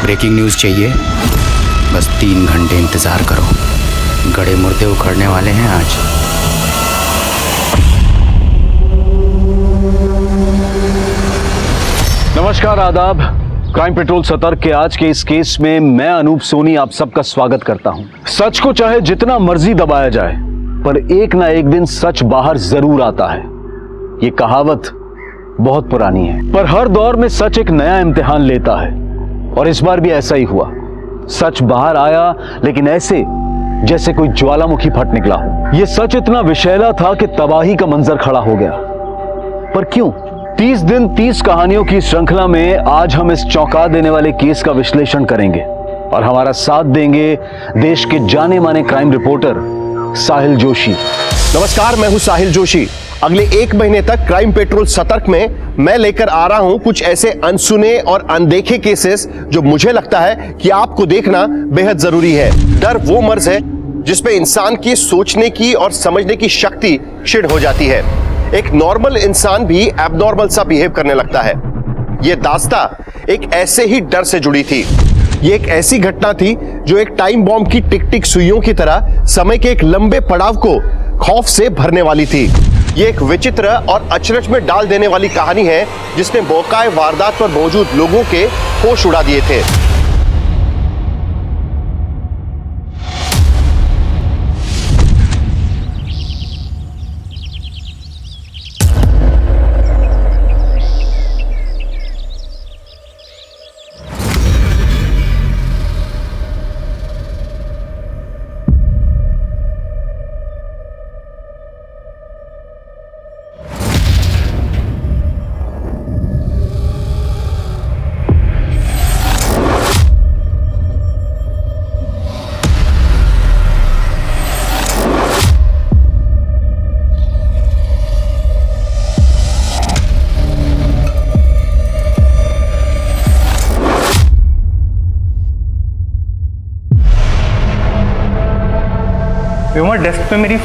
Breaking news चाहिए? बस 3 घंटे इंतज़ार करो, गड़े मुर्दे उखड़ने वाले हैं आज। नमस्कार, आदाब। क्राइम पेट्रोल सतर्क के आज के इस केस में मैं अनूप सोनी आप सबका स्वागत करता हूं। सच को चाहे जितना मर्जी दबाया जाए, पर एक ना एक दिन सच बाहर जरूर आता है। ये कहावत बहुत पुरानी है, पर हर दौर में सच एक नया इम्तिहान लेता है और इस बार भी ऐसा ही हुआ। सच बाहर आया, लेकिन ऐसे जैसे कोई ज्वालामुखी फट निकला हो। यह सच इतना विषैला था कि तबाही का मंजर खड़ा हो गया। पर क्यों? 30 दिन 30 कहानियों की श्रृंखला में आज हम इस चौंका देने वाले केस का विश्लेषण करेंगे और हमारा साथ देंगे देश के जाने माने क्राइम रिपोर्टर साहिल जोशी। नमस्कार, मैं हूं साहिल जोशी। अगले 1 महीने तक क्राइम पेट्रोल सतर्क में मैं लेकर आ रहा हूं कुछ ऐसे अनसुने और अनदेखे केसेस जो मुझे लगता है कि आपको देखना बेहद जरूरी है। डर वो मर्ज है जिसपे इंसान की सोचने की और समझने की शक्ति क्षीण हो जाती है। एक नॉर्मल इंसान भी एबनॉर्मल सा बिहेव करने लगता है। यह दास्ता एक ऐसे ही डर से जुड़ी थी। ये एक ऐसी घटना थी जो एक टाइम बॉम्ब की टिक टिक सुइयों की तरह समय के एक लंबे पड़ाव को खौफ से भरने वाली थी। ये एक विचित्र और अचरज में डाल देने वाली कहानी है जिसने मौकाए वारदात पर मौजूद लोगों के होश उड़ा दिए थे। व्योमा, डेस्क पे मेरी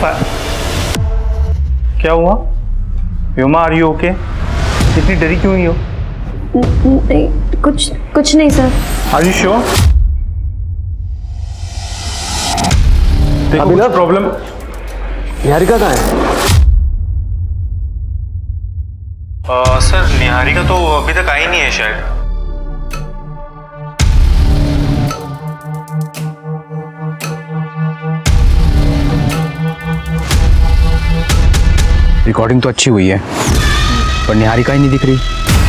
क्या हुआ? Vyoma, are you okay? इतनी डरी क्यों हुई हो? नहीं, कुछ नहीं सर। Are you sure? देखो, कुछ प्रॉब्लम। निहारिका कहाँ है? सर, निहारिका तो अभी तक आई नहीं है शायद। रिकॉर्डिंग तो अच्छी हुई है, पर निहारिका ही नहीं दिख रही।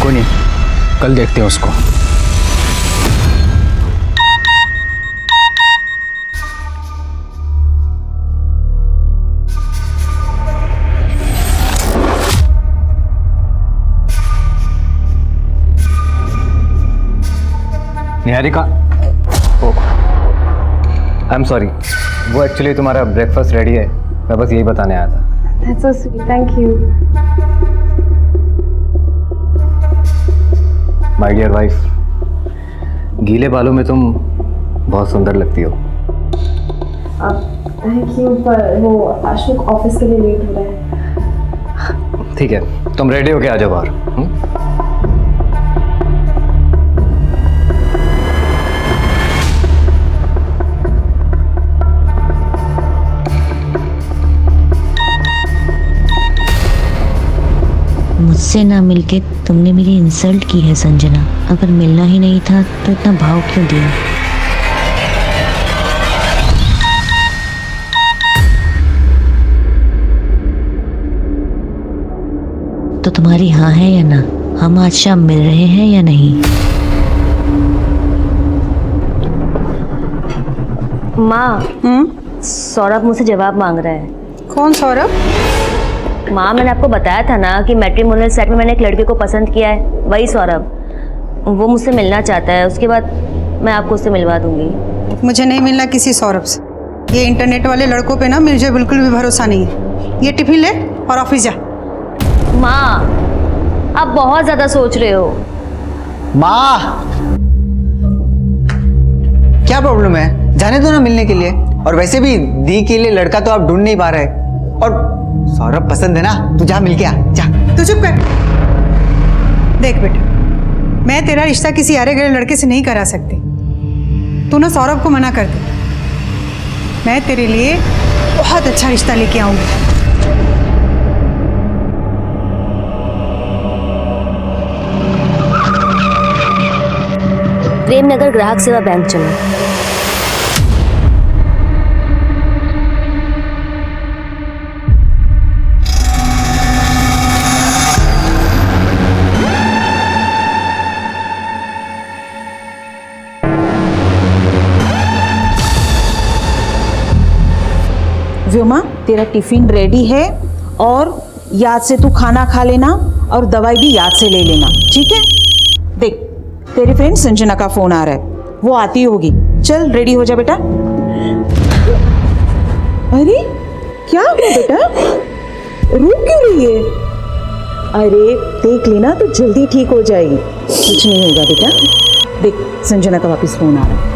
कोई नहीं, कल देखते हैं उसको। निहारिका, आई एम सॉरी, वो एक्चुअली तुम्हारा ब्रेकफास्ट रेडी है, मैं बस यही बताने आया था। That's so sweet, thank you. My dear wife, गीले बालों में तुम बहुत सुंदर लगती हो। थैंक यू, पर वो अशोक ऑफिस के लिए लेट हो रहा है। ठीक है, तुम रेडी होके आ जाओ बाहर। मुझसे ना मिलके तुमने मेरी इंसल्ट की है संजना। अगर मिलना ही नहीं था तो इतना भाव क्यों दिया? तो तुम्हारी हाँ है या ना? हम आज शाम मिल रहे हैं या नहीं? माँ, सौरभ मुझसे जवाब मांग रहा है। कौन सौरभ? माँ, मैंने आपको बताया था ना कि मैट्रिमोनियल साइट में मैंने एक लड़के को पसंद किया है, वही सौरभ। वो मुझसे मिलना चाहता है, उसके बाद मैं आपको उससे मिलवा दूंगी। मुझे नहीं मिलना किसी सौरभ से। ये इंटरनेट वाले लड़कों पे ना मुझे बिल्कुल भी भरोसा नहीं है। ये टिफिन ले और ऑफिस जा। माँ, आप बहुत ज्यादा सोच रहे हो। माँ, क्या प्रॉब्लम है? जाने दो ना मिलने के लिए। और वैसे भी दी के लिए लड़का तो आप ढूंढ नहीं पा रहे। और सौरभ पसंद है ना, तू जा मिल के आ जा। तू चुप कर। देख बेटा, मैं तेरा रिश्ता किसी अरे गरे लड़के से नहीं करा सकती। तू ना सौरभ को मना कर दे। मैं तेरे लिए बहुत अच्छा रिश्ता लेके आऊंगी। प्रेमनगर ग्राहक सेवा बैंक चलो। व्योमा, तेरा टिफिन रेडी है और याद से तू खाना खा लेना और दवाई भी याद से ले लेना, ठीक है? देख, तेरी फ्रेंड संजना का फोन आ रहा है, वो आती होगी। चल रेडी हो जा बेटा। अरे क्या हुआ बेटा, रो क्यों रही है? अरे देख लेना तो जल्दी ठीक हो जाएगी, कुछ नहीं होगा बेटा। देख, संजना का वापस फोन आ रहा है।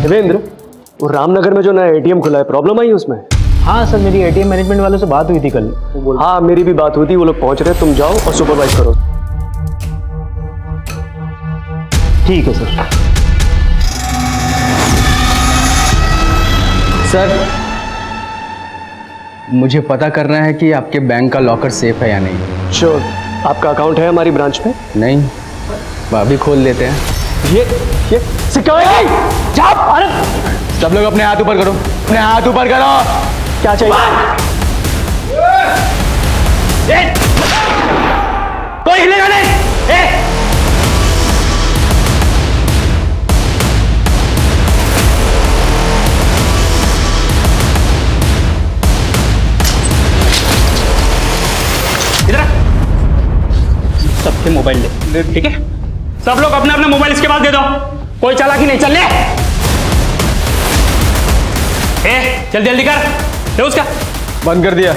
देवेंद्र, वो रामनगर में जो नया एटीएम खुला है, प्रॉब्लम आई उसमें? हाँ सर, मेरी एटीएम मैनेजमेंट वालों से बात हुई थी कल। हाँ, मेरी भी बात हुई थी, वो लोग पहुंच रहे हैं, तुम जाओ और सुपरवाइज करो। ठीक है सर। सर, मुझे पता करना है कि आपके बैंक का लॉकर सेफ है या नहीं। श्योर। आपका अकाउंट है हमारी ब्रांच में? नहीं, अभी खोल लेते हैं। ये सिक्योरिटी, जाओ। अरे सब लोग अपने हाथ ऊपर करो, अपने हाथ ऊपर करो। क्या चाहिए? कोई हिलेगा नहीं। इधर सबके मोबाइल ले, ठीक है? सब लोग अपने अपने मोबाइल इसके पास दे दो। कोई चालाकी नहीं, चल ले। जल्दी जल्दी कर, ले उसका। बंद कर दिया।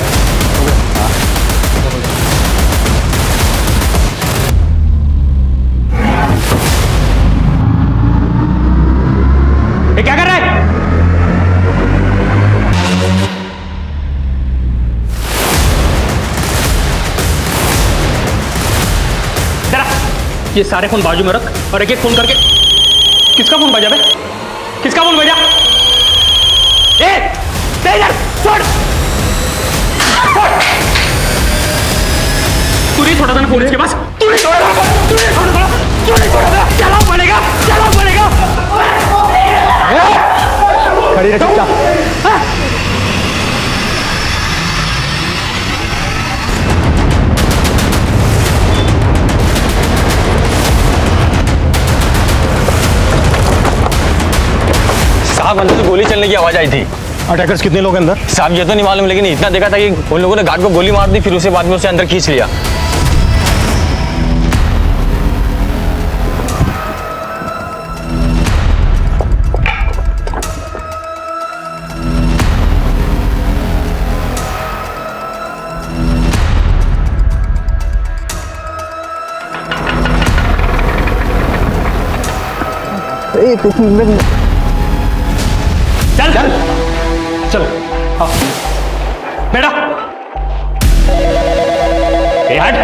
ये क्या कर रहा है? ये सारे फोन बाजू में रख और एक एक फोन करके। किसका फोन बजा बे? किसका फोन बजा? छोड़। तू नहीं छोड़ा था ना पुलिस के पास? तू नहीं छोड़ा था? चलाओ पड़ेगा। खड़ी रह चुपचाप। साहब, अंदर से गोली चलने की आवाज आई थी। अटैकर्स कितने लोग अंदर? साहब ये तो नहीं मालूम, लेकिन इतना देखा था कि उन लोगों ने गार्ड को गोली मार दी, फिर उसके बाद में उसे अंदर खींच लिया। कुछ मिनट। चल हाँ। बेटा हट।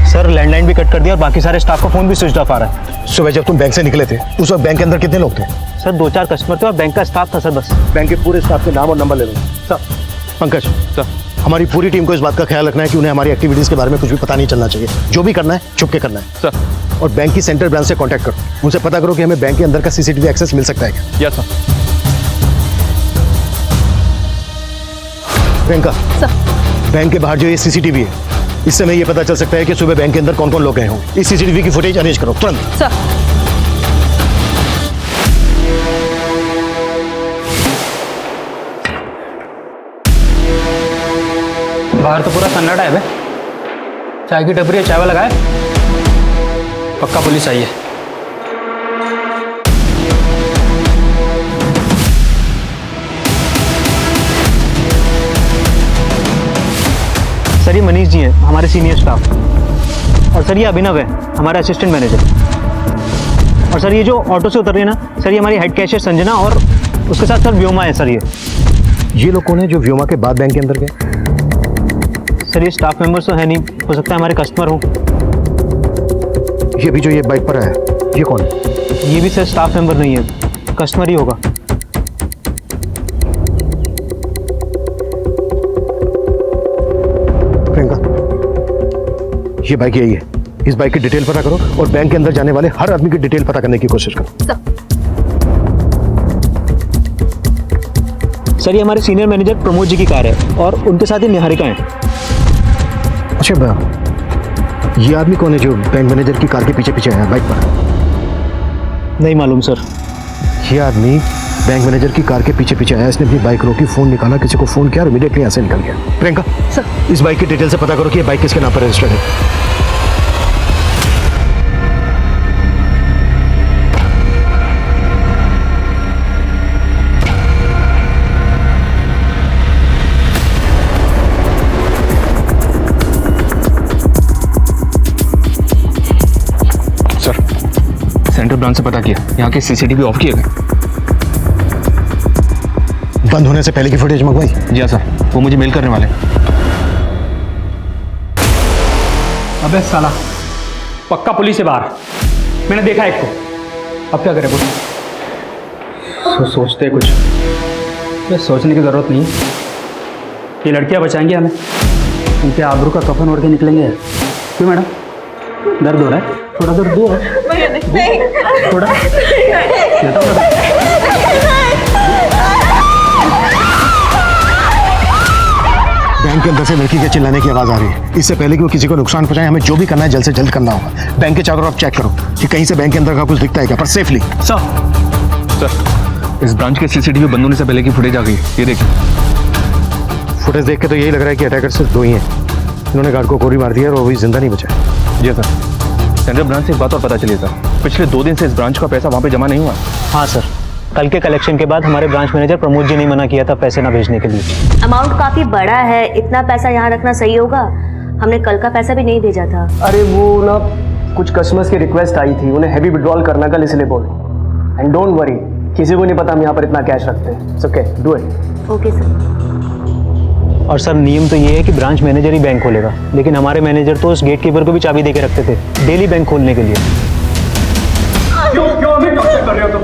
सर लैंडलाइन भी कट कर दिया और बाकी सारे स्टाफ का फोन भी स्विच ऑफ आ रहा है। सुबह जब तुम बैंक से निकले थे उस वक्त बैंक के अंदर कितने लोग थे? सर 2-4 कस्टमर थे और बैंक का स्टाफ था सर बस। बैंक के पूरे स्टाफ के नाम और नंबर ले लो। सर पंकज सर, हमारी पूरी टीम को इस बात का ख्याल रखना है कि उन्हें हमारी एक्टिविटीज के बारे में कुछ भी पता नहीं चलना चाहिए। जो भी करना है छुप के करना है सर। और बैंक की सेंट्रल ब्रांच से कांटेक्ट करो, उनसे पता करो कि हमें बैंक के अंदर का सीसीटीवी एक्सेस मिल सकता है क्या। Yes sir. प्रियंका बैंक के बाहर जो ये सीसीटीवी है इससे हमें ये पता चल सकता है कि सुबह बैंक के अंदर कौन कौन लोग गए हों। इस सीसीटीवी की फुटेज अरेंज करो तुरंत। सर बाहर तो पूरा सन्नाटा है बे। चाय की टपरी है, चाय वाला लगाए। पक्का पुलिस आई है। सर ये मनीष जी हैं हमारे सीनियर स्टाफ, और सर ये अभिनव है हमारा असिस्टेंट मैनेजर, और सर ये जो ऑटो से उतर रही है ना सर ये हमारी हेड कैशियर संजना, और उसके साथ सर व्योमा है सर। ये लोग कौन है जो व्योमा के बाद बैंक के अंदर गए? सर ये स्टाफ मेंबर्स तो है नहीं, हो सकता है हमारे कस्टमर हो। ये भी जो ये बाइक पर है ये कौन है? ये भी सर स्टाफ मेंबर नहीं है, कस्टमर ही होगा। प्रियंका ये बाइक यही है, इस बाइक की डिटेल पता करो और बैंक के अंदर जाने वाले हर आदमी की डिटेल पता करने की कोशिश करो। सर ये हमारे सीनियर मैनेजर प्रमोद जी की कार है और उनके साथ ही निहारिका है। अच्छा ये आदमी कौन है जो बैंक मैनेजर की कार के पीछे पीछे है बाइक पर? नहीं मालूम सर। ये आदमी बैंक मैनेजर की कार के पीछे पीछे आया, इसने अपनी बाइक रोकी, फोन निकाला, किसी को फोन किया और इमीडिएटली यहाँ से निकल गया। प्रियंका सर इस बाइक की डिटेल से पता करो कि ये बाइक किसके नाम पर रजिस्टर्ड है। सेंट्रल ब्रांच से पता किया, यहाँ के सीसीटीवी ऑफ किए गए। बंद होने से पहले की फुटेज मंगवाई? जी हाँ सर, वो मुझे मेल करने वाले। अबे साला पक्का पुलिस है बाहर, मैंने देखा एक को। अब क्या करें बोल? सोचते कुछ, ये सोचने की जरूरत नहीं। ये लड़कियां बचाएंगी हमें, उनके आबरू का कफन ओढ़ के निकलेंगे। क्यों मैडम दर्द हो रहा है? थोड़ा दर्द दो, थोड़ा देता हूँ। बैंक के अंदर से लड़की के चिल्लाने की आवाज आ रही है। इससे पहले कि वो किसी को नुकसान पहुंचाए हमें जो भी करना है जल्द से जल्द करना होगा। बैंक के चारों तरफ चेक करो कि कहीं से बैंक के अंदर का कुछ दिखता है क्या, पर सेफली। सर इस ब्रांच के सीसीटीवी बंद होने से पहले की फुटेज आ गई, ये देखिए। फुटेज देख के तो यही लग रहा है कि अटैकर सिर्फ दो ही हैं। इन्होंने गार्ड को गोली मार दी है और वो भी जिंदा नहीं बचा। जी सर। सेंट्रल ब्रांच से एक बात और पता चली सर, पिछले 2 दिन से इस ब्रांच का पैसा वहाँ पे जमा नहीं हुआ। हाँ सर, कल के कलेक्शन के बाद हमारे ब्रांच मैनेजर प्रमोद जी ने मना किया था पैसे ना भेजने के लिए। अमाउंट काफी बड़ा है, इतना पैसा यहाँ रखना सही होगा? हमने कल का पैसा भी नहीं भेजा था। अरे वो ना कुछ कस्टमर्स की रिक्वेस्ट आई थी, उन्हें हैवी विड्रॉल करना कल इसलिए बोले। एंड डोंट वरी, किसी को नहीं पता हम यहाँ पर इतना कैश रखते हैं। Okay do it. Okay sir. और सर नियम तो ये है कि ब्रांच मैनेजर ही बैंक खोलेगा, लेकिन हमारे मैनेजर तो उस गेट कीपर को भी चाबी देके रखते थे डेली बैंक खोलने के लिए। क्यों हमें टॉर्चर कर रहे हो तुम?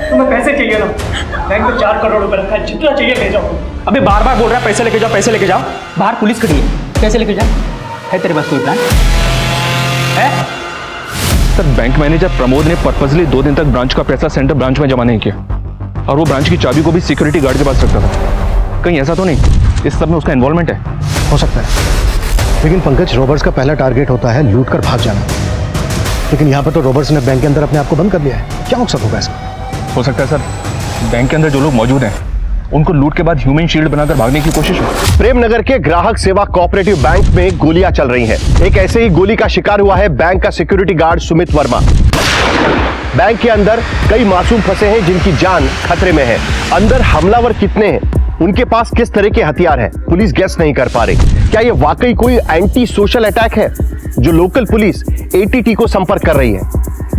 तुम्हें पैसे चाहिए ना? बैंक में 4 करोड़ रुपए रखा है, जितना चाहिए ले जाओ। अबे बार बार बोल रहा है पैसे लेके जाओ, पैसे लेके जाओ। बाहर पुलिस खड़ी है, कैसे लेके जाओ? है तेरे पास कोई प्लान है? सर बैंक मैनेजर प्रमोद ने पर्पसली 2 दिन तक ब्रांच का पैसा सेंट्रल ब्रांच में जमा नहीं किया, और वो ब्रांच की चाबी को भी सिक्योरिटी गार्ड के पास रखता था। कहीं ऐसा तो नहीं इस सब में उसका इन्वॉल्वमेंट है? हो सकता है, लेकिन पंकज रॉबर्स का पहला टारगेट होता है लूट कर भाग जाना, लेकिन यहाँ पर तो रॉबर्स ने बैंक के अंदर अपने आप को बंद कर लिया है। क्या मकसद होगा इसका? हो सकता है सर बैंक के अंदर जो लोग मौजूद हैं उनको लूट के बाद ह्यूमन शील्ड बनाकर भागने की कोशिश हो। प्रेमनगर के ग्राहक सेवा कोऑपरेटिव बैंक में गोलियां चल रही हैं। एक ऐसे ही गोली का शिकार हुआ है बैंक का security guard Sumit Verma. Bank के अंदर कई मासूम फंसे हैं जिनकी जान खतरे में है। अंदर हमलावर कितने हैं, उनके पास किस तरह के हथियार हैं, पुलिस गेस नहीं कर पा रही। क्या यह वाकई कोई एंटी सोशल अटैक है जो लोकल पुलिस एटीटी को संपर्क कर रही है?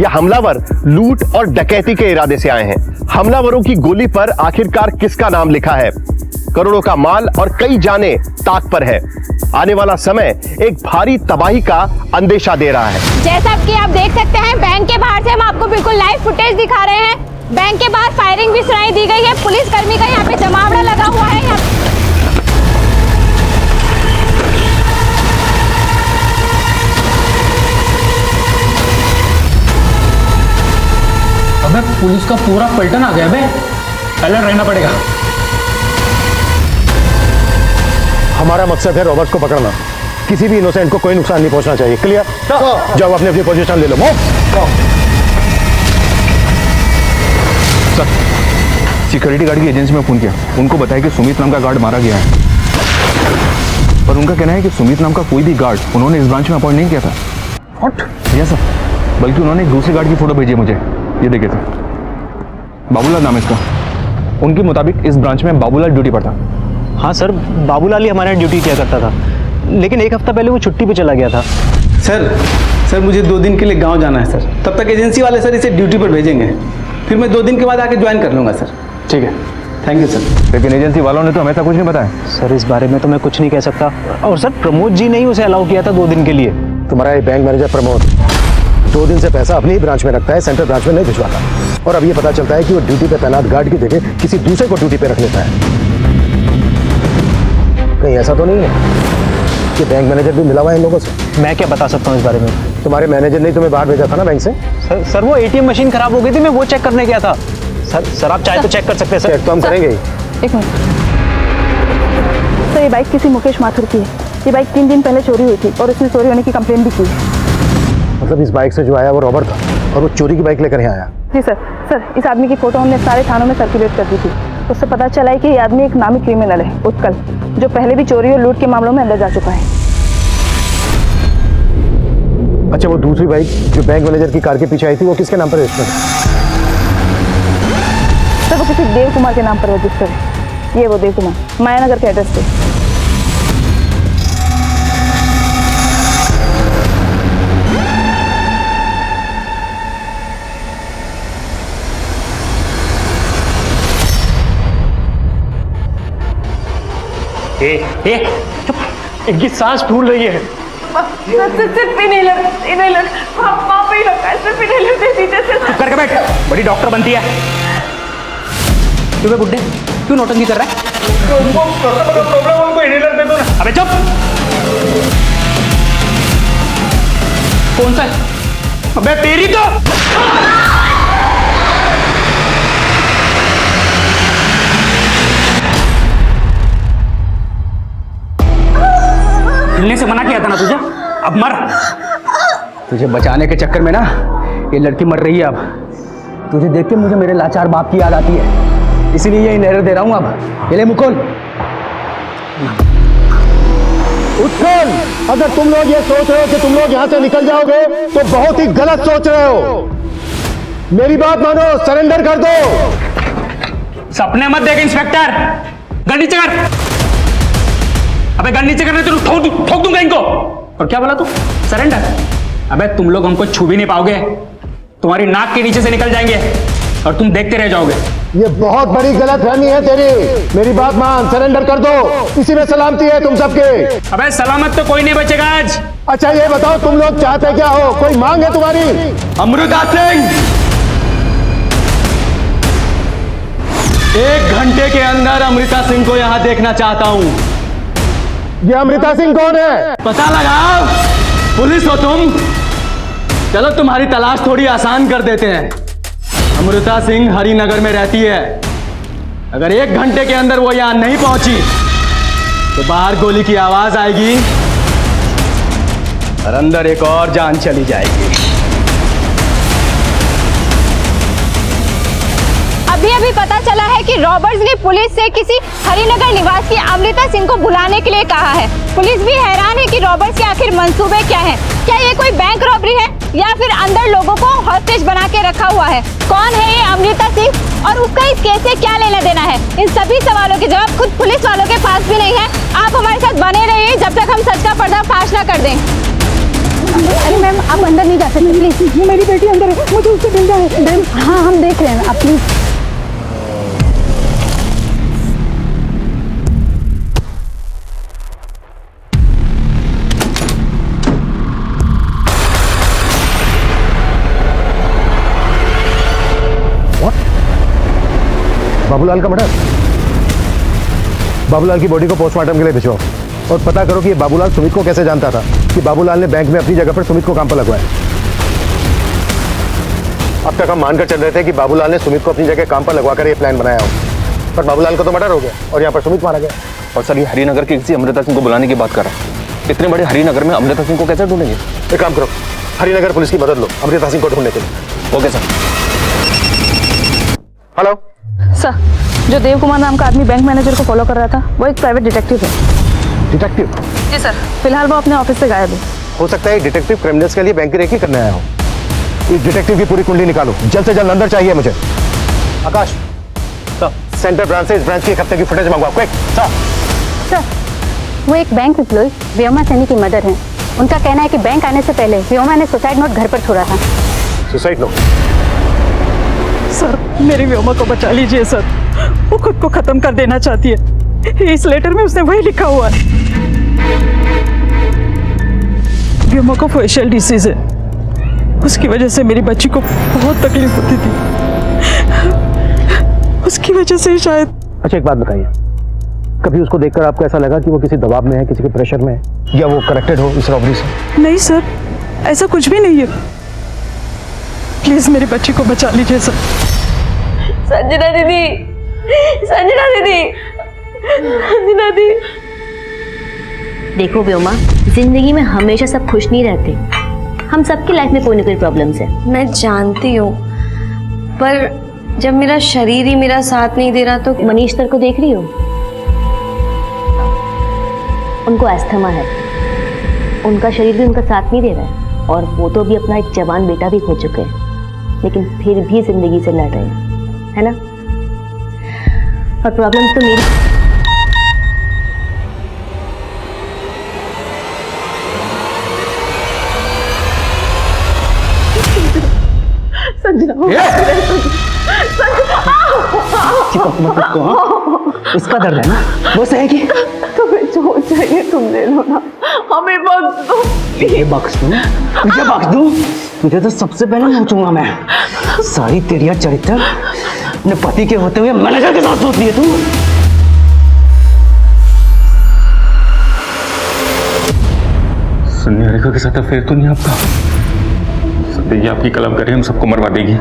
या हमलावर लूट और डकैती के इरादे से आए हैं? हमलावरों की गोली पर आखिरकार किसका नाम लिखा है? करोड़ों का माल और कई जाने ताक पर है। आने वाला समय एक भारी तबाही का अंदेशा दे रहा है। जैसा कि आप देख सकते हैं, बैंक के बाहर से हम आपको बिल्कुल लाइव फुटेज दिखा रहे हैं। बैंक के बाहर फायरिंग भी सुनाई दी गई है। पुलिस कर्मी का यहाँ पे जमावड़ा लगा हुआ है। अबे पुलिस का पूरा पलटन आ गया बे, अलर्ट रहना पड़ेगा। हमारा मकसद है रॉबर्ट को पकड़ना। किसी भी इनोसेंट को कोई नुकसान नहीं पहुंचना चाहिए। क्लियर? जाओ अपनी अपनी पोजीशन ले लो। सर, सिक्योरिटी गार्ड की एजेंसी में फोन किया, उनको बताया कि सुमित नाम का गार्ड मारा गया है। पर उनका कहना है कि सुमित नाम का कोई भी गार्ड उन्होंने इस ब्रांच में अपॉइंट नहीं किया था। व्हाट? यस सर, बल्कि उन्होंने एक दूसरे गार्ड की फोटो भेजी है मुझे, ये देखिए सर, बाबूलाल नाम है इसका। उनके मुताबिक इस ब्रांच में बाबूलाल ड्यूटी पर था। हाँ सर, बाबूलाल ही हमारे यहाँ ड्यूटी किया करता था, लेकिन एक हफ्ता पहले वो छुट्टी पे चला गया था। सर मुझे 2 दिन के लिए गांव जाना है सर। तब तक एजेंसी वाले सर इसे ड्यूटी पर भेजेंगे, फिर मैं 2 दिन के बाद आके ज्वाइन कर लूँगा सर। ठीक है, थैंक यू सर। लेकिन एजेंसी वालों ने तो हमें ऐसा कुछ नहीं बताया। सर इस बारे में तो मैं कुछ नहीं कह सकता। और सर प्रमोद जी ने ही उसे अलाउ किया था 2 दिन के लिए। तुम्हारा ये बैंक मैनेजर प्रमोद 2 दिन से पैसा अपनी ही ब्रांच में रखता है, सेंट्रल ब्रांच में नहीं भिजवाता। और अब ये पता चलता है कि वो ड्यूटी पे तैनात गार्ड की जगह किसी दूसरे को ड्यूटी पे रख लेता है। कहीं ऐसा तो नहीं है कि बैंक मैनेजर भी मिला हुआ है इन लोगों से? मैं क्या बता सकता हूँ इस बारे में। तुम्हारे मैनेजर ने तुम्हें बाहर भेजा था ना बैंक से? सर वो ATM मशीन खराब हो गई थी, मैं वो चेक करने गया था। सर आप चाहे तो चेक कर सकते हैं। सर चेक तो हम करेंगे ही। एक मिनट सर, ये बाइक किसी मुकेश माथुर की है। ये बाइक 3 दिन पहले चोरी हुई थी और उसने चोरी होने की कंप्लेन भी की है। मतलब इस बाइक से जो आया वो रॉबर्ट था और वो चोरी की बाइक लेकर यहाँ आया? जी सर, इस आदमी की फोटो हमने सारे थानों में सर्कुलेट कर दी थी। उससे पता चला है कि ये आदमी एक नामी क्रिमिनल है, उत्कल, जो पहले भी चोरी और लूट के मामलों में अंदर जा चुका है। अच्छा, वो दूसरी बाइक जो बैंक मैनेजर की कार के पीछे आई थी वो किसके नाम पर रजिस्टर है? सर वो किसी देव कुमार के नाम पर रजिस्टर है। ये वो देव कुमार, मायानगर के एड्रेस पे। इनकी सांस फूल रही है। सिर्फ इनहेलर वहाँ पे ही रखा है, सिर्फ इनहेलर दे दीजिए सर। चुप करके बैठ, बड़ी डॉक्टर बनती है। क्यों बुड्ढे, क्यों नौटंकी कर रहा है? प्रॉब्लम, उनको इनहेलर दे दो ना। अबे चुप। कौन सा है? अबे तेरी तो हिलने से मना किया था ना तुझे, अब मर। तुझे बचाने के चक्कर में ना ये लड़की मर रही है। अब तुझे देख के मुझे मेरे लाचार बाप की याद आती है, इसीलिए ये इनहेलर दे रहा हूँ। अब ये ले मुकुल। उत्कल, अगर तुम लोग ये सोच रहे हो कि तुम लोग यहाँ से निकल जाओगे तो बहुत ही गलत सोच रहे हो। मेरी बात मानो, सरेंडर कर दो। सपने मत देख इंस्पेक्टर, गन नीचे कर। अबे गन नीचे करने तो ठोक दूंगा इनको। और क्या बोला तू? सरेंडर? अबे तुम लोग हमको छू भी नहीं पाओगे, तुम्हारी नाक के नीचे से निकल जाएंगे और तुम देखते रह जाओगे। ये बहुत बड़ी गलतफहमी है तेरी। मेरी बात मान, सरेंडर कर दो, इसी में सलामती है तुम सबके। अबे सलामत तो कोई नहीं बचेगा आज। अच्छा ये बताओ, तुम लोग चाहते क्या हो? कोई मांग है तुम्हारी? अमृता सिंह, 1 घंटे के अंदर अमृता सिंह को यहाँ देखना चाहता हूँ। ये अमृता सिंह कौन है? पता लगाओ, पुलिस हो तुम। चलो तुम्हारी तलाश थोड़ी आसान कर देते हैं। अमृता सिंह हरिनगर में रहती है। अगर 1 घंटे के अंदर वो यहां नहीं पहुंची तो बाहर गोली की आवाज आएगी और अंदर एक और जान चली जाएगी। अभी पता चला है कि रॉबर्ट्स ने पुलिस से किसी हरिनगर निवासी अमृता सिंह को बुलाने के लिए कहा है। पुलिस भी हैरान है कि रॉबर्ट्स के आखिर मंसूबे क्या हैं। क्या ये कोई बैंक रॉबरी है या फिर अंदर लोगों को हॉस्टेज बना के रखा हुआ है? कौन है ये अमृता सिंह और उसका इस केस से क्या लेना देना है? इन सभी सवालों के जवाब खुद पुलिस वालों के पास भी नहीं है। आप हमारे साथ बने रहिए जब तक हम सच का पर्दाफाश ना कर दें। अरे मैम आप अंदर नहीं जा सकते प्लीज। मेरी बेटी अंदर है, मुझे उससे मिलना है। मैम हाँ हम देख रहे हैं, आप प्लीज। बाबूलाल का मर्डर। बाबूलाल की बॉडी को पोस्टमार्टम के लिए भिजवाओ और पता करो कि ये बाबूलाल सुमित को कैसे जानता था कि बाबूलाल ने बैंक में अपनी जगह पर सुमित को काम पर लगवाया। अब तक हम मानकर चल रहे थे कि बाबूलाल ने सुमित को अपनी जगह काम पर लगवाकर ये प्लान बनाया हो, पर बाबूलाल का तो मर्डर हो गया और यहाँ पर सुमित मारा गया। और सर ये हरिनगर के किसी अमृता सिंह को बुलाने की बात कर रहा है। इतने बड़े हरिनगर में अमृता सिंह को कैसे ढूंढेंगे? एक काम करो, हरिनगर पुलिस की मदद लो अमृता सिंह को ढूंढने के लिए। Okay sir. हेलो सर, जो देव कुमार नाम का आदमी बैंक मैनेजर को फॉलो कर रहा था वो एक प्राइवेट डिटेक्टिव है। डिटेक्टिव? जी सर, फिलहाल वो अपने ऑफिस से गायब है। हो सकता है डिटेक्टिव क्रिमिनल्स के लिए बैंक की रेकी करने आया हो। इस डिटेक्टिव की पूरी कुंडली निकालो, जल्द से जल्द अंदर चाहिए मुझे। आकाश सर, सेंटर ब्रांच से इस ब्रांच की एक हफ्ते की फुटेज मंगवाओ क्विक। सर, वो एक बैंक एम्प्लॉय व्योमा सैनी की मदर हैं। उनका कहना है कि बैंक आने से पहले व्योमा ने सुसाइड नोट घर पर छोड़ा था। Suicide note? सर मेरी व्योमा को बचा लीजिए सर, वो खुद को खत्म कर देना चाहती है। इस लेटर में उसने वही लिखा हुआ है। व्योमा को फेशियल डिसीज है, उसकी वजह से मेरी बच्ची को बहुत तकलीफ होती थी, उसकी वजह से शायद। अच्छा एक बात बताइए, कभी उसको देखकर आपको ऐसा लगा कि वो किसी दबाव में है, किसी के प्रेशर में है, या वो कनेक्टेड हो इस रॉबरी से? नहीं सर, ऐसा कुछ भी नहीं है। प्लीज मेरी बच्ची को बचा लीजिए सर। संजना दीदी, संजना दीदी, संजना दी। देखो व्योमा, जिंदगी में हमेशा सब खुश नहीं रहते। हम सबकी लाइफ में कोई ना कोई प्रॉब्लम्स है। मैं जानती हूँ, पर जब मेरा शरीर ही मेरा साथ नहीं दे रहा तो। मनीष सर को देख रही हो? उनको अस्थमा है, उनका शरीर भी उनका साथ नहीं दे रहा है और वो तो भी अपना एक जवान बेटा भी खो चुके हैं, लेकिन फिर भी जिंदगी से लड़ रहे हैं, है ना? और प्रॉब्लम तो मेरी। उसका दर्द है ना, वो सहेगी। तुम्हें जो चाहिए तुम ले लो ना, हमें बख्श दो। ये बख्श दूं? तुझे बख्श दूं? तुझे तो सबसे पहले नोचूंगा मैं। सारी तेरी चरित्र अपने पति के होते हुए मैनेजर के साथ सोच लिए तू। सुनिए रेखा के साथ अफेयर तो नहीं आपका? देखिए आपकी कलमकारी हम सबको मरवा देगी।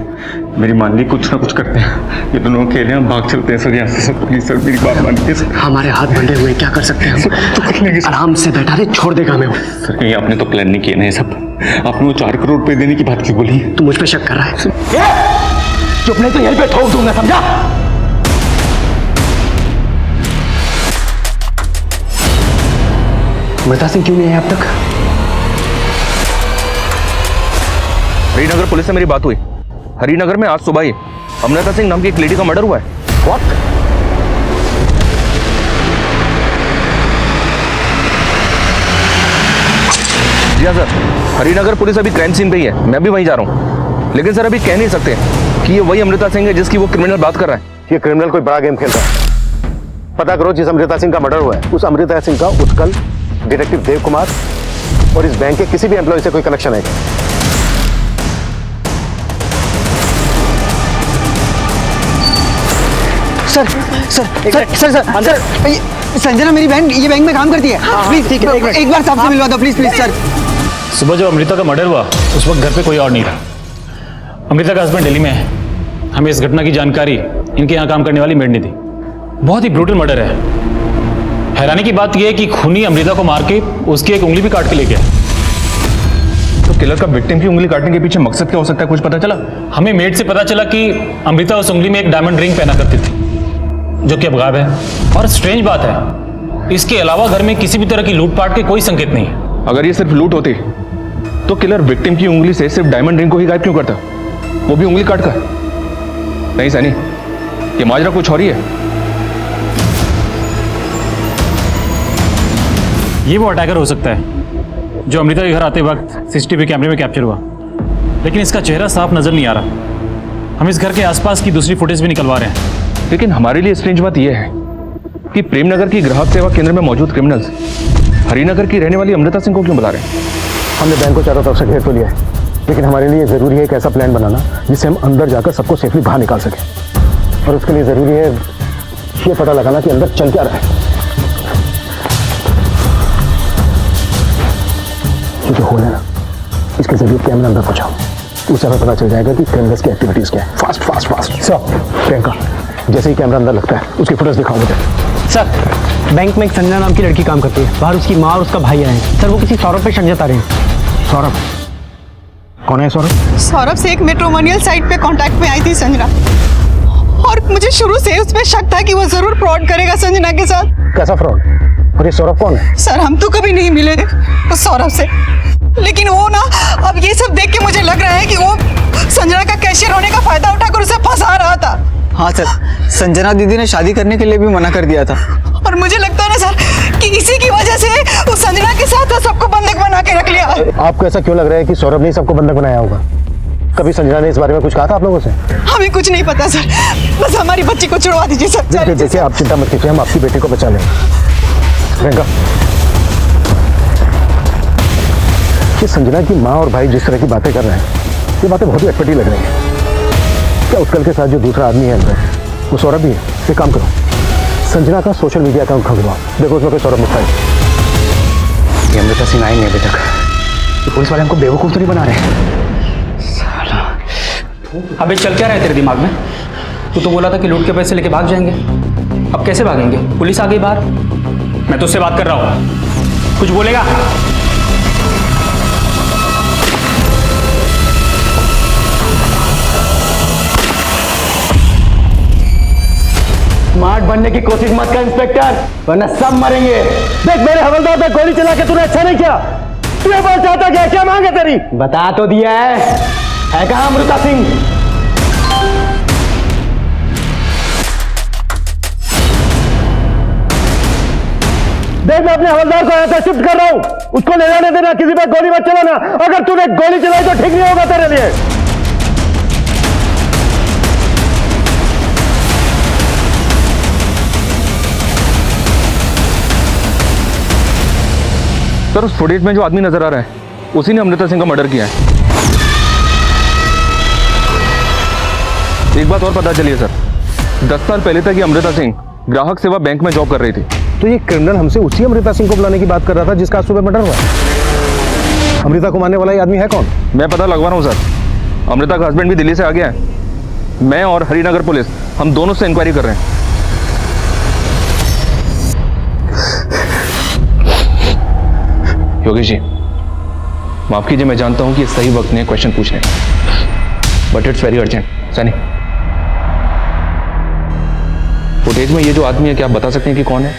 मेरी मान ली कुछ ना कुछ करते हैं, ये दोनों अकेले हम भाग चलते हैं सर यहाँ से। सर प्लीज सर मेरी बात मानिए सर। हमारे हाथ बंधे हुए क्या कर सकते हैं हम? तो कर लेंगे आराम से बैठा रहे, छोड़ देगा हमें वो। सर कहीं आपने तो प्लान नहीं किया ना ये सब? आपने वो 4 करोड़ रुपए देने की बात की बोली? तू मुझ पे शक कर रहा है? चुप नहीं तो यहीं पे ठोक दूंगा, समझा? अमृता सिंह क्यों नहीं है अब तक? हरिनगर पुलिस से मेरी बात हुई। हरिनगर में आज सुबह ही अमृता सिंह नाम की एक लेडी का मर्डर हुआ है। What? जी हाँ सर, हरिनगर पुलिस अभी क्राइम सीन पे ही है, मैं भी वहीं जा रहा हूँ। लेकिन सर अभी कह नहीं सकते कि ये वही अमृता सिंह है जिसकी वो क्रिमिनल बात कर रहा है। ये क्रिमिनल कोई बड़ा गेम खेल रहा है। पता करो जिस अमृता सिंह का मर्डर हुआ है, उस अमृता सिंह का उत्कल, डिटेक्टिव देव कुमार और इस बैंक के किसी भी एम्प्लॉय से कोई कनेक्शन है क्या? Sir sir sir sir sir sir Sanjana मेरी बहन ये बैंक में काम करती है। प्लीज ठीक है, एक बार साहब से मिलवा दो प्लीज प्लीज सर। सुबह जब अमृता का मर्डर हुआ उस वक्त घर पे कोई और नहीं था। अमृता का हस्बैंड दिल्ली में है। हमें इस घटना की जानकारी इनके यहाँ काम करने वाली मेड ने दी। बहुत ही ब्रूटल मर्डर है। हैरानी की बात यह है कि खूनी अमृता को मार के उसकी एक उंगली भी काट के ले गया। तो किलर का विक्टिम की उंगली काटने के पीछे मकसद क्या हो सकता है, कुछ पता चला? हमें मेड से पता चला कि अमृता उस उंगली में एक डायमंड रिंग पहना करती थी जो कि अब गायब है। और स्ट्रेंज बात है, इसके अलावा घर में किसी भी तरह की लूटपाट के कोई संकेत नहीं है। अगर ये सिर्फ लूट होती तो किलर विक्टिम की उंगली से सिर्फ डायमंड रिंग को ही गायब क्यों करता, वो भी उंगली काट कर? नहीं सनी, ये माजरा कुछ और ही है। ये वो अटैकर हो सकता है जो अमृता के घर आते वक्त सीसीटीवी कैमरे में कैप्चर हुआ, लेकिन इसका चेहरा साफ नजर नहीं आ रहा। हम इस घर के आसपास की दूसरी फुटेज भी निकलवा रहे हैं। लेकिन हमारे लिए स्ट्रेंज बात यह है कि प्रेमनगर की ग्राहक सेवा केंद्र में मौजूद क्रिमिनल्स हरिनगर की रहने वाली अमृता सिंह को क्यों बुला रहे हैं? हमने बैंक को चारों तरफ से घेर तो लिया है, लेकिन हमारे लिए ज़रूरी है एक ऐसा प्लान बनाना जिससे हम अंदर जाकर सबको सेफली बाहर निकाल सकें। और उसके लिए ज़रूरी है ये पता लगाना कि अंदर चल क्या रहा है। जो होल है ना, इसके जरिए कैमरा अंदर पहुंचाओ, उससे हमें पता चल जाएगा कि क्रिमिनल्स की एक्टिविटीज़ क्या है। Fast fast fast sir. Priyanka, जैसे ही कैमरा अंदर लगता है उसकी फुटेज दिखाओ मुझे। सर, बैंक में एक संजना नाम की लड़की काम करती है। बाहर उसकी माँ और उसका भाई आए हैं। सर, वो किसी सौरभ पे शक जता रहे हैं। सौरभ? कौन है सौरभ? सौरभ से एक मैट्रिमोनियल साइट पे कांटेक्ट में आई थी संजना, और मुझे शुरू से उस पर शक था कि वो जरूर फ्रॉड करेगा संजना के साथ। कैसा फ्रॉड? और ये सौरभ कौन है? सर, हम तो कभी नहीं मिले उस सौरभ से, लेकिन वो ना अब ये सब देख के मुझे लग रहा है कि वो संजना का कैशियर होने का फायदा उठाकर उसे फंसा रहा था। हाँ सर, संजना दीदी ने शादी करने के लिए भी मना कर दिया था। और मुझे लगता है ना सर कि इसी की वजह से उस संजना के साथ सबको बंधक बना के रख लिया। आपको ऐसा क्यों लग रहा है कि सौरभ ने सबको बंधक बनाया होगा? कभी संजना ने इस बारे में कुछ कहा था आप लोगों से? हमें कुछ नहीं पता सर, बस हमारी बच्ची को छुड़वा दीजिए सर। देखिए, आप चिंता मत कीजिए, हम आपकी बेटी को बचा लेंगे। प्रियंका, ये संजना की माँ और भाई जिस तरह की बातें कर रहे हैं, ये बातें बहुत ही अटपटी लग रही हैं। क्या उत्कल के साथ जो दूसरा आदमी है अंदर, वो सौरभ भी है? एक काम करो, संजना का सोशल मीडिया अकाउंट खुलवाओ, देखो उसमें कोई सौरभ लिखा है। ये अमृता सिंह आई नहीं अभी तक। तो पुलिस वाले हमको बेवकूफ़ तो नहीं बना रहे? अबे चल क्या रहा है तेरे दिमाग में? तू तो बोला था कि लूट के पैसे लेके भाग जाएंगे। अब कैसे भागेंगे? पुलिस आ गई बाहर। मैं तुझसे बात कर रहा हूँ, कुछ बोलेगा? स्मार्ट बनने की कोशिश मत कर इंस्पेक्टर, वरना सब मरेंगे। देख, मेरे हवलदार पे गोली चला के तूने अच्छा नहीं किया। तू ये बोल चाहता क्या? क्या मांगे तेरी? बता तो दिया है कहाँ अमृता सिंह? देख, मैं अपने हवलदार को यहाँ से शिफ्ट कर रहा हूँ, उसको ले जाने देना, किसी पे गोली मत चलाना। अगर तूने गोली चलाई तो ठीक नहीं होगा तेरे लिए। सर, उस फुटेज में जो आदमी नजर आ रहा है उसी ने अमृता सिंह का मर्डर किया है। एक बात और पता चली है सर, 10 साल पहले तक ये अमृता सिंह ग्राहक सेवा बैंक में जॉब कर रही थी। तो ये क्रिमिनल हमसे उसी अमृता सिंह को बुलाने की बात कर रहा था जिसका आज सुबह मर्डर हुआ। अमृता को मारने वाला ये आदमी है कौन? मैं पता लगवा रहा हूँ सर। अमृता का हस्बैंड भी दिल्ली से आ गया है। मैं और हरिनगर पुलिस, हम दोनों से इंक्वायरी कर रहे हैं। योगेश जी, माफ कीजिए, मैं जानता हूं कि ये सही वक्त नहीं है क्वेश्चन पूछने का, but it's very urgent. Sunny, footage में ये जो आदमी है, क्या आप बता सकते हैं कि कौन है?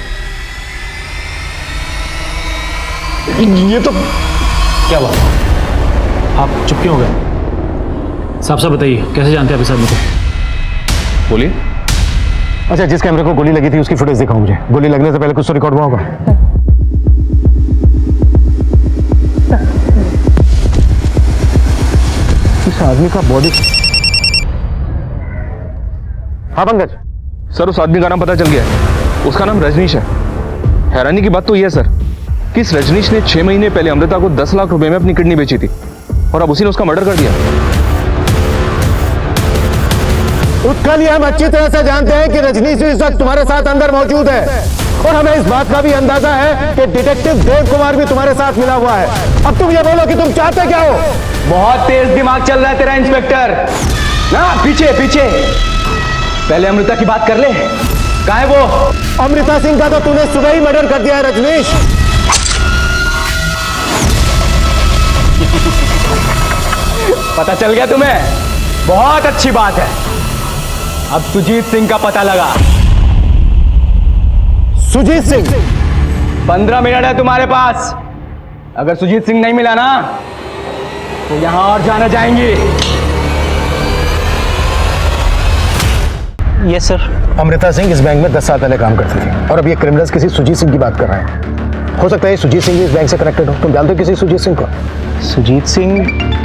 ये तो क्या हुआ? आप चुप क्यों हो गए? साफ साफ बताइए, कैसे जानते हैं आप इस आदमी को? बोलिए। अच्छा, जिस कैमरे को गोली लगी थी उसकी फुटेज दिखाओ मुझे। गोली लगने से पहले कुछ तो रिकॉर्ड हुआ होगा। इस आदमी का बॉडी। हाँ पंकज। सर, उस आदमी का नाम पता चल गया है। उसका नाम रजनीश है। हैरानी की बात तो यह है सर कि इस रजनीश ने 6 महीने पहले अमृता को 10 लाख रुपए में अपनी किडनी बेची थी, और अब उसी ने उसका मर्डर कर दिया। उत्कल, हम अच्छी तरह से जानते हैं कि रजनीश इस वक्त तुम्हारे साथ अंदर मौजूद है, और हमें इस बात का भी अंदाजा है कि डिटेक्टिव देव कुमार भी तुम्हारे साथ मिला हुआ है। अब तुम ये बोलो कि तुम चाहते क्या हो? बहुत तेज दिमाग चल रहा है तेरा इंस्पेक्टर। ना, पीछे पीछे, पहले अमृता की बात कर ले। कहाँ है वो? अमृता सिंह का तो तूने सुबह ही मर्डर कर दिया है रजनीश। पता चल गया तुम्हें? बहुत अच्छी बात है। अब सुजीत सिंह का पता लगा। सुजीत सिंह? 15 मिनट है तुम्हारे पास। अगर सुजीत सिंह नहीं मिला ना तो यहां और जाना जाएंगी। Yes sir. अमृता सिंह इस बैंक में 10 साल पहले काम करती थी, और अब ये क्रिमिनल्स किसी सुजीत सिंह की बात कर रहे हैं। हो सकता है सुजीत सिंह इस बैंक से कनेक्टेड हो। तुम जानते हो किसी सुजीत सिंह को? सुजीत सिंह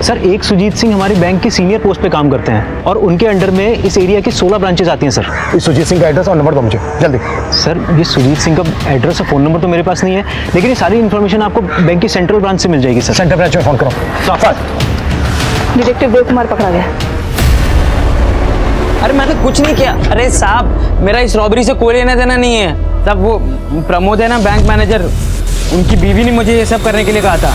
सर, एक सुजीत सिंह हमारी बैंक की सीनियर पोस्ट पे काम करते हैं और उनके अंडर में इस एरिया की 16 ब्रांचेस आती हैं सर। इस सुजीत सिंह का एड्रेस और नंबर दो मुझे जल्दी। सर, ये सुजीत सिंह का एड्रेस और फ़ोन नंबर तो मेरे पास नहीं है, लेकिन ये सारी इन्फॉर्मेशन आपको बैंक की सेंट्रल ब्रांच से मिल जाएगी सर। सेंट्रल ब्रांच में फ़ोन करो। डिटेक्टिव देव कुमार पकड़ा गया। अरे मैं तो कुछ नहीं किया। अरे साहब, मेरा इस रॉबरी से कोई लेना देना नहीं है। सब वो प्रमोद है ना, बैंक मैनेजर, उनकी बीवी ने मुझे ये सब करने के लिए कहा था।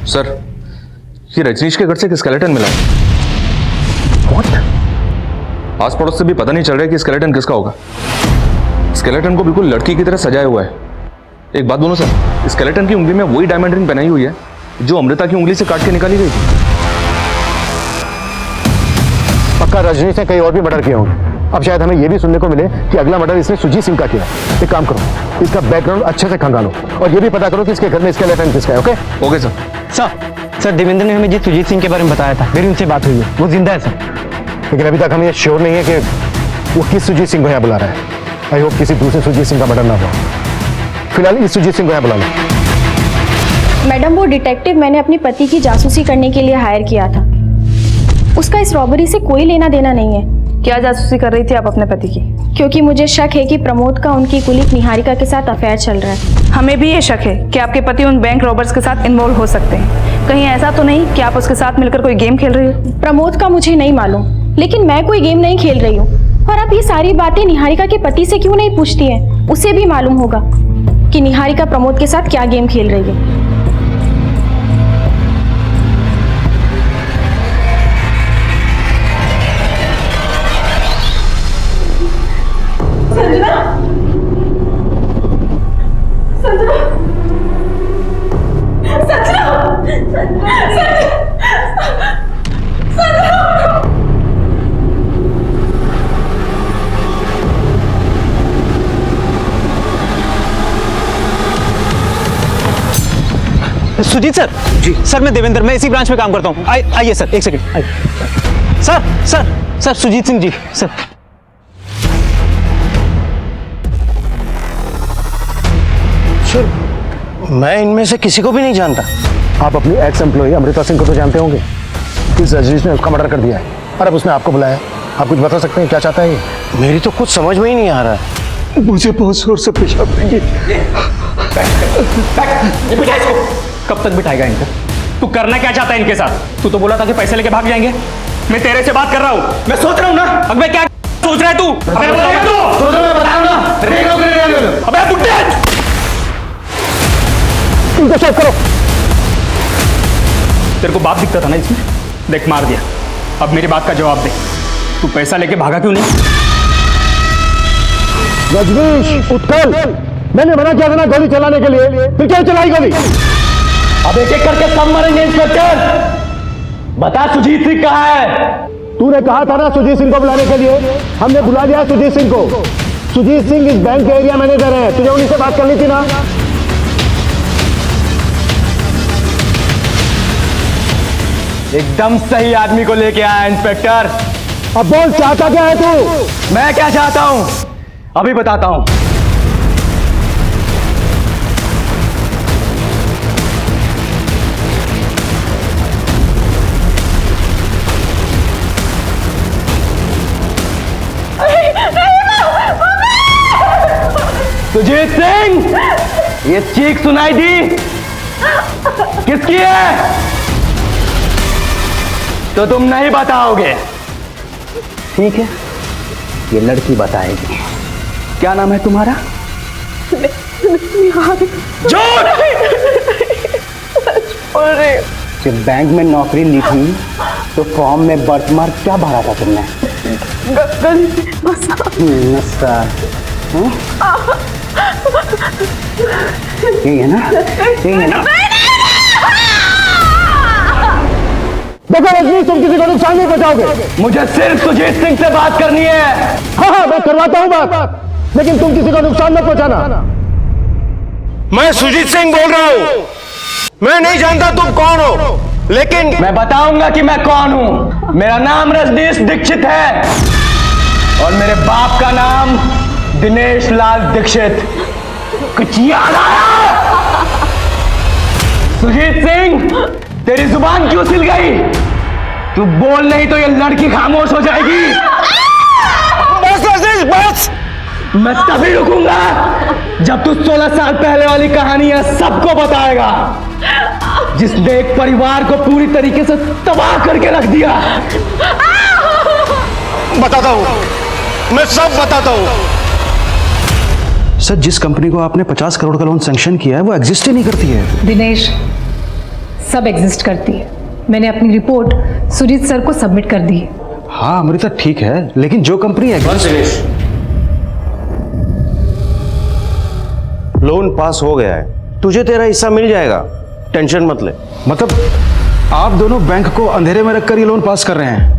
सर, ये रजनीश के घर से एक स्केलेटन मिला है। What? आस पड़ोस से भी पता नहीं चल रहा है कि स्केलेटन किसका होगा। स्केलेटन को बिल्कुल लड़की की तरह सजाया हुआ है। एक बात बोलो सर, स्केलेटन की उंगली में वही डायमंड रिंग पहनाई हुई है जो अमृता की उंगली से काट के निकाली गई थी। पक्का रजनीश ने कई और भी मर्डर किए होंगे। अब शायद हमें यह भी सुनने को मिले कि अगला मर्डर इसने सुजीत सिंह का किया। एक काम करो, इसका बैकग्राउंड अच्छे से खंगालो और ये भी पता करो कि इसके घर में स्केलेटन किसका है। Okay okay sir. Sir, Devendra ने हमें जी सुजीत सिंह के बारे में बताया था, मेरी उनसे बात हुई है, वो जिंदा है सर। लेकिन अभी तक हमें ये श्योर नहीं है कि वो किस सुजीत सिंह को यहाँ बुला रहा है। आई होप किसी दूसरे सुजीत सिंह का मर्डर ना हो। फिलहाल इस सुजीत सिंह को यहाँ बुला लो। मैडम, वो डिटेक्टिव मैंने अपने पति की जासूसी करने के लिए हायर किया था। उसका इस रॉबरी से कोई लेना देना नहीं है। क्या जासूसी कर रही थी आप अपने पति की? क्योंकि मुझे शक है कि प्रमोद का उनकी कुलीग निहारिका के साथ अफेयर चल रहा है। हमें भी ये शक है कि आपके पति उन बैंक रॉबर्स के साथ इन्वॉल्व हो सकते हैं। कहीं ऐसा तो नहीं कि आप उसके साथ मिलकर कोई गेम खेल रही हो? प्रमोद का मुझे नहीं मालूम, लेकिन मैं कोई गेम नहीं खेल रही हूँ। और आप ये सारी बातें निहारिका के पति से क्यों नहीं पूछती हैं? उसे भी मालूम होगा कि निहारिका प्रमोद के साथ क्या गेम खेल रही है। सुजीत सर जी। सर, मैं देवेंद्र, मैं इसी ब्रांच में काम करता हूँ। आइए सर, एक सेकंड आइए। Sir Sujit Singh ji sir. मैं इनमें से किसी को भी नहीं जानता। आप अपनी एक्स एम्प्लॉय अमृता सिंह को तो जानते होंगे। इस रजनीश ने उसका मर्डर कर दिया है और अब उसने आपको बुलाया। आप कुछ बता सकते हैं क्या चाहता है ये? मेरी तो कुछ समझ में ही नहीं आ रहा है। मुझे बहुत जोर से पेशाब लगी। कब तक बिठाएगा इनको? तू करना क्या चाहता है इनके साथ? तू तो बोला था कि पैसे लेके भाग जाएंगे। मैं तेरे से बात कर रहा हूँ। मैं सोच रहा हूँ ना। अब मैं क्या सोच रहा है तू? अबे बुड्ढे, इनको चेक करो। तेरे को बाप दिखता था ना इसमें? देख, मार दिया। अब मेरी बात का जवाब दे, तू पैसा लेके भागा क्यों नहीं? रजनीश, उत्कल, मैंने मना किया था ना गोली चलाने के लिए, फिर क्यों चलाई गोली? अब एक एक करके सब मरेंगे इंस्पेक्टर। बता सुजीत सिंह कहाँ है? तूने कहा था ना सुजीत सिंह को बुलाने के लिए, हमने बुला लिया सुजीत सिंह को। सुजीत सिंह इस बैंक के एरिया मैनेजर हैं, तुझे उन्हीं से बात करनी थी ना। एकदम सही आदमी को लेके आया इंस्पेक्टर। अब बोल, चाहता क्या है तू? मैं क्या चाहता हूं अभी बताता हूं। सुजीत सिंह, ये चीख सुनाई दी किसकी है? तो तुम नहीं बताओगे। ठीक है, ये लड़की बताएगी। क्या नाम है तुम्हारा? जब बैंक में नौकरी ली थी तो फॉर्म में बर्थमार्क क्या भरा था तुमने? नस्ता। यही है ना? यही है ना? देखो रजनी, तुम किसी को नुकसान नहीं पहुंचाओगे। मुझे सिर्फ सुजीत सिंह से बात करनी है। हाँ, मैं करवाता हूँ बात, लेकिन तुम किसी को नुकसान मत पहुंचाना। मैं सुजीत सिंह बोल रहा हूं। मैं नहीं जानता तुम कौन हो, लेकिन मैं बताऊंगा कि मैं कौन हूं। मेरा नाम रजनीश दीक्षित है और मेरे बाप का नाम दिनेश लाल दीक्षित। कुछ याद आया? सुजीत सिंह, तेरी जुबान क्यों सिल गई? तू बोल नहीं तो ये लड़की खामोश हो जाएगी। बस रजनीश, बस। मैं तभी रुकूंगा जब तू 16 साल पहले वाली कहानियां सबको बताएगा, जिसने एक परिवार को पूरी तरीके से तबाह करके रख दिया। बताता हूं, मैं सब बताता हूं। सर, जिस कंपनी को आपने 50 करोड़ का लोन सैंक्शन किया है वो एग्जिस्ट ही नहीं करती है। दिनेश, सब एग्जिस्ट करती है। मैंने अपनी रिपोर्ट सुजीत सर को सबमिट कर दी है। हाँ अमृता, ठीक है, लेकिन जो कंपनी एग्जिस्ट। लोन पास हो गया है, तुझे तेरा हिस्सा मिल जाएगा, टेंशन मत ले। मतलब आप दोनों बैंक को अंधेरे में रखकर ये लोन पास कर रहे हैं?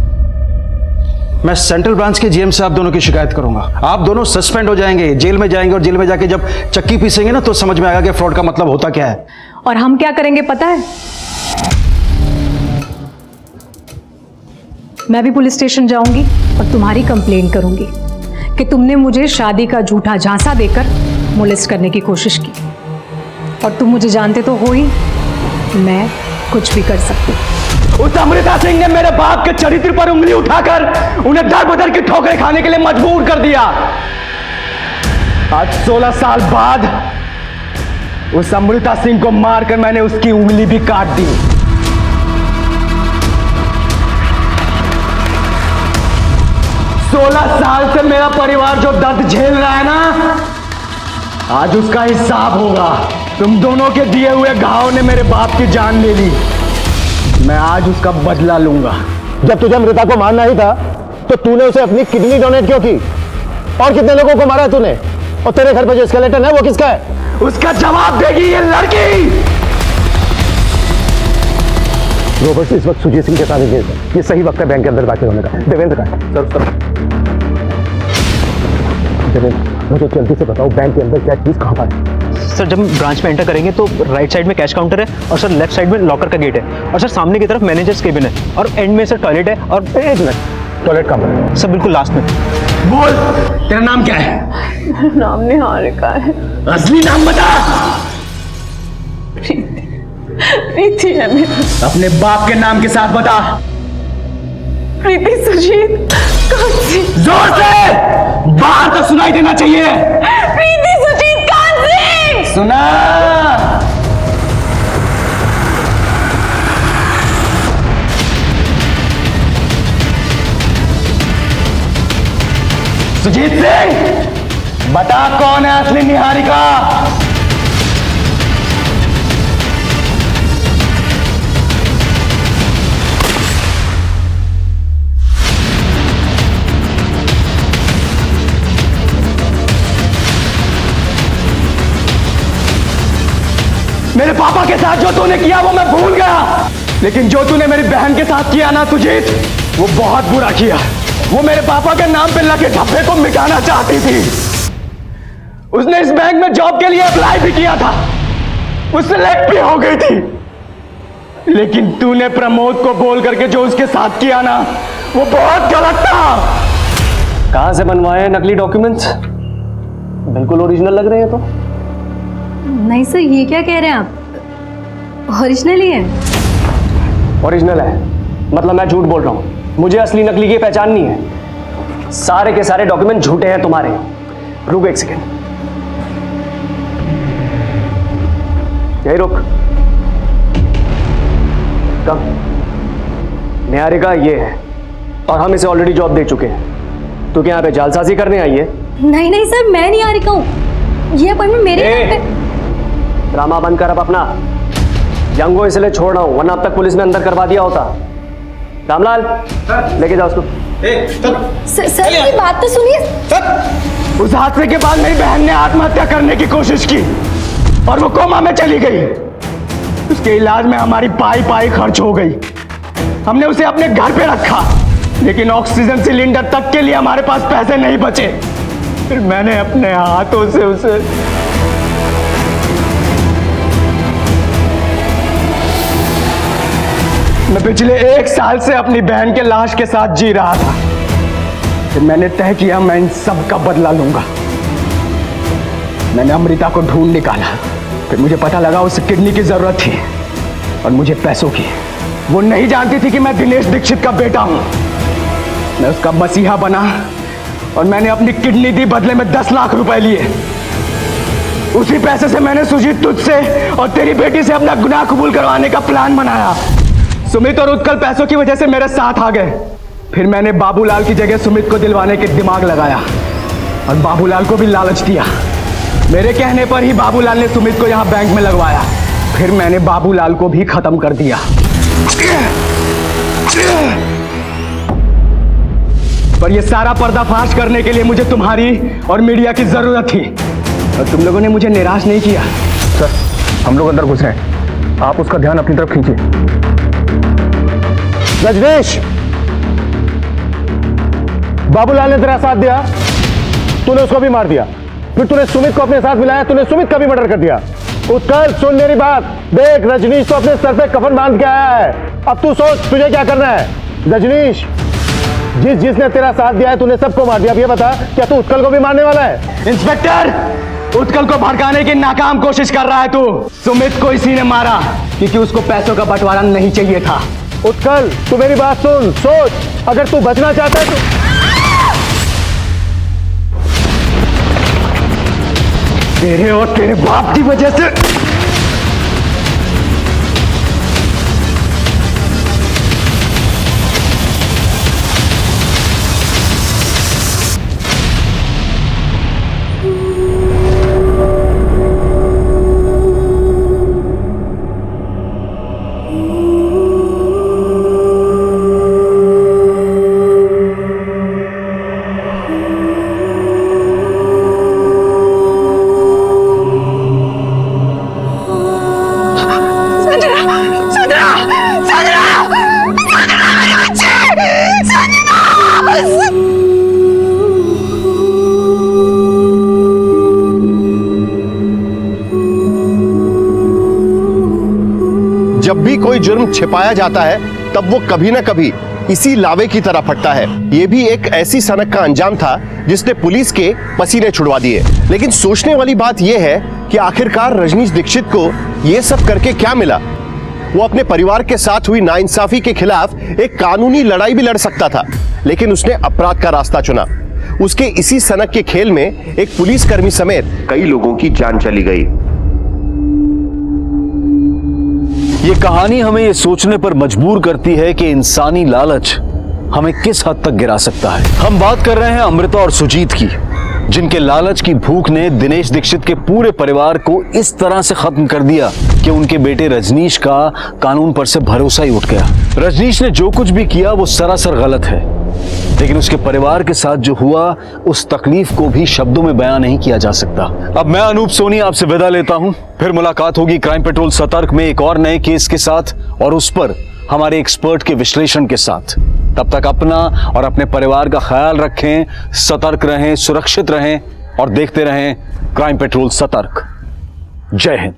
मैं सेंट्रल ब्रांच के जीएम से आप दोनों की शिकायत करूंगा। आप दोनों सस्पेंड हो जाएंगे, जेल में जाएंगे, और जेल में जाके जब चक्की पीसेंगे ना तो समझ में आएगा कि फ्रॉड का मतलब होता क्या है। और हम क्या करेंगे पता है? मैं भी पुलिस स्टेशन जाऊंगी और तुम्हारी कंप्लेन करूंगी कि तुमने मुझे शादी का झूठा झांसा देकर मोलेस्ट करने की कोशिश की। और तुम मुझे जानते तो हो ही, मैं कुछ भी कर सकती हूँ। उस अमृता सिंह ने मेरे बाप के चरित्र पर उंगली उठाकर उन्हें दर बदर की ठोकरें खाने के लिए मजबूर कर दिया। आज 16 साल बाद उस अमृता सिंह को मारकर मैंने उसकी उंगली भी काट दी। सोलह साल से मेरा परिवार जो दर्द झेल रहा है ना, आज उसका हिसाब होगा। तुम दोनों के दिए हुए घाव ने मेरे बाप की जान ले ली, मैं आज उसका बदला लूंगा। जब तुझे अमृता को मारना ही था तो तूने उसे अपनी किडनी डोनेट क्यों की? और कितने लोगों को मारा तूने? और तेरे घर पे जो स्केलेटन है वो किसका है? उसका जवाब देगी ये लड़की। रॉबर्ट इस वक्त सुजीत सिंह के साथ इंगेज है। ये सही वक्त है बैंक के अंदर दाखिल होने का। देवेंद्र का है। सर देवेंद्र, मुझे जल्दी से बताओ बैंक के अंदर क्या चीज कहाँ पर है? सर, जब हम ब्रांच में एंटर करेंगे तो राइट साइड में कैश काउंटर है, और सर लेफ्ट साइड में लॉकर का गेट है, और सर सामने की तरफ मैनेजर्स केबिन है, और एंड में सर टॉयलेट है। और एक मिनट, टॉयलेट कहाँ पर है? सर बिल्कुल लास्ट में। बोल, तेरा नाम क्या है? नाम निहारिका है। असली नाम बता। प्रीति है मेरा। अपने बाप के नाम के साथ बता। प्रीति सुजीत। कांसी। जोर से, बाहर तक सुनाई देना चाहिए। प्रीति सुजीत कांसी। सुना। सुजीत सिंह, बता कौन है असली निहारिका? मेरे पापा के साथ जो तूने किया वो मैं भूल गया, लेकिन जो तूने मेरी बहन के साथ किया ना सुजीत, वो बहुत बुरा किया। वो मेरे पापा के नाम पे लगे धब्बे को मिटाना चाहती थी। उसने इस बैंक में जॉब के लिए अप्लाई भी किया था, वो सिलेक्ट भी हो गई थी, लेकिन तूने प्रमोद को बोल करके जो उसके साथ किया ना, वो बहुत गलत था। कहां से बनवाए नकली डॉक्यूमेंट्स? बिल्कुल ओरिजिनल लग रहे हैं। तो नहीं सर, ये क्या कह रहे हैं आप? ओरिजिनल ही है। ओरिजिनल है मतलब मैं झूठ बोल रहा हूं? मुझे असली नकली की पहचान नहीं है। सारे के सारे डॉक्यूमेंट झूठे हैं तुम्हारे। रुक एक सेकेंड, यही रुक। कम निहारिका ये है, और हम इसे ऑलरेडी जॉब दे चुके हैं। तू क्या यहाँ पे जालसाजी करने आई है? नहीं नहीं सर, मैं निहारिका हूँ। ये अपॉइंटमेंट मेरे नाम पे। ड्रामा बंद कर अब अपना। यंग को इसलिए छोड़ रहा हूं, वरना अब तक पुलिस में अंदर करवा दिया होता। रामलाल लेके जाओ उसको। सर की बात तो सुनिए। उस हादसे के बाद मेरी बहन ने आत्महत्या करने की कोशिश की और वो कोमा में चली गई। उसके इलाज में हमारी पाई खर्च हो गई। हमने उसे अपने घर पे रखा, लेकिन ऑक्सीजन सिलेंडर तक के लिए हमारे पास पैसे नहीं बचे। फिर मैंने अपने हाथों से उसे मैं पिछले 1 साल से अपनी बहन के लाश के साथ जी रहा था। फिर मैंने तय किया मैं इन सब का बदला लूंगा। मैंने अमृता को ढूंढ निकाला। फिर मुझे पता लगा उसे किडनी की जरूरत थी और मुझे पैसों की। वो नहीं जानती थी कि मैं दिनेश दीक्षित का बेटा हूं। मैं उसका मसीहा बना और मैंने अपनी किडनी दी, बदले में 10 लाख रुपए लिए। उसी पैसे से मैंने सुजीत तुझसे और तेरी बेटी से अपना गुनाह कबूल करवाने का प्लान बनाया। सुमित और उत्कल पैसों की वजह से मेरे साथ आ गए। फिर मैंने बाबूलाल की जगह सुमित को दिलवाने के दिमाग लगाया और बाबूलाल को भी लालच दिया। मेरे कहने पर ही बाबूलाल ने सुमित को यहां बैंक में लगवाया। फिर मैंने बाबूलाल को भी खत्म कर दिया। पर यह सारा पर्दाफाश करने के लिए मुझे तुम्हारी और मीडिया की जरूरत थी और तुम लोगों ने मुझे निराश नहीं किया। सर, हम लोग अंदर घुस रहे हैं, आप उसका ध्यान अपनी तरफ खींचिए। रजनीश, बाबूलाल ने तेरा साथ दिया, तूने उसको भी मार दिया। फिर तूने सुमित को अपने साथ मिलाया, तूने सुमित का भी मर्डर कर दिया। उत्कल, सुन मेरी बात। देख, रजनीश तो अपने सर पे कफन बांध के आया है। अब तू सोच तुझे क्या करना है। रजनीश, जिसने तेरा साथ दिया है तूने सबको मार दिया। अब ये बता, क्या तू उत्कल को भी मारने वाला है? इंस्पेक्टर, उत्कल को भड़काने की नाकाम कोशिश कर रहा है तू। सुमित को इसी ने मारा क्योंकि उसको पैसों का बंटवारा नहीं चाहिए था। उत्कल, तू मेरी बात सुन, सोच, अगर तू बचना चाहता है तो तेरे और तेरे बाप की वजह से जब भी कोई जुर्म छिपाया जाता है तब वो कभी ना कभी इसी लावे की तरह फटता है। ये भी एक ऐसी सनक का अंजाम था जिसने पुलिस के पसीने छुड़वा दिए। लेकिन सोचने वाली बात यह है कि आखिरकार रजनीश दीक्षित को ये सब करके क्या मिला। वो अपने परिवार के साथ हुई नाइंसाफी के खिलाफ एक कानूनी लड़ाई भी लड़ सकता था, लेकिन उसने अपराध का रास्ता चुना। उसके इसी सनक के खेल में एक पुलिसकर्मी समेत कई लोगों की जान चली गई। ये कहानी हमें ये सोचने पर मजबूर करती है कि इंसानी लालच हमें किस हद तक गिरा सकता है। हम बात कर रहे हैं अमृता और सुजीत की, जिनके लालच की भूख ने दिनेश दीक्षित के पूरे परिवार को इस तरह से खत्म कर दिया कि उनके बेटे रजनीश का कानून पर से भरोसा ही उठ गया। रजनीश ने जो कुछ भी किया वो सरासर गलत है, लेकिन उसके परिवार के साथ जो हुआ उस तकलीफ को भी शब्दों में बयां नहीं किया जा सकता। अब मैं अनूप सोनी आपसे विदा लेता हूं। फिर मुलाकात होगी क्राइम पेट्रोल सतर्क में एक और नए केस के साथ और उस पर हमारे एक्सपर्ट के विश्लेषण के साथ। तब तक अपना और अपने परिवार का ख्याल रखें, सतर्क रहें, सुरक्षित रहें और देखते रहें क्राइम पेट्रोल सतर्क। जय हिंद।